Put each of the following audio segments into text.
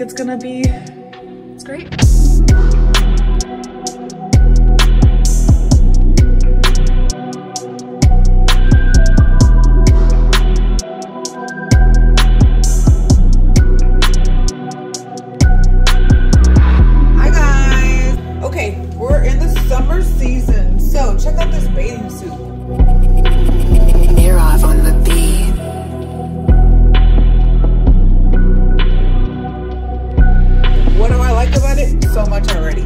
think it's gonna be, it's great. Hi guys. Okay, we're in the summer season, so check out this bathing suit. You're off on the beat. What do I like about it? So much already.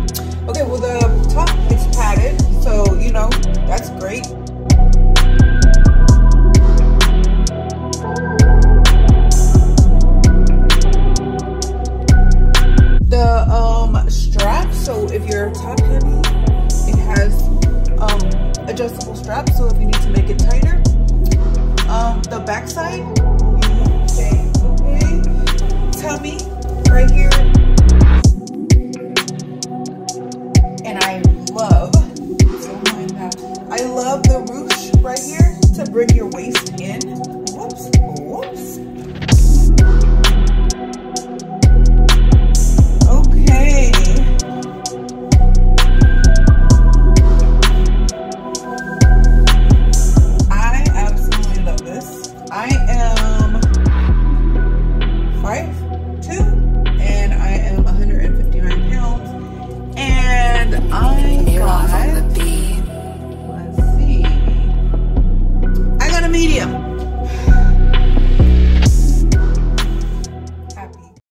Okay, well the top is padded, so you know, that's great. The strap, so if you're top heavy, it has adjustable straps, so if you need to make it tighter. The backside, okay, tummy right here. And I love, don't mind that, I love the ruche right here to bring your waist in. Whoops, whoops. Okay. I absolutely love this. I am 5'2", and I am 159 pounds. And I got, let's see, I got a medium.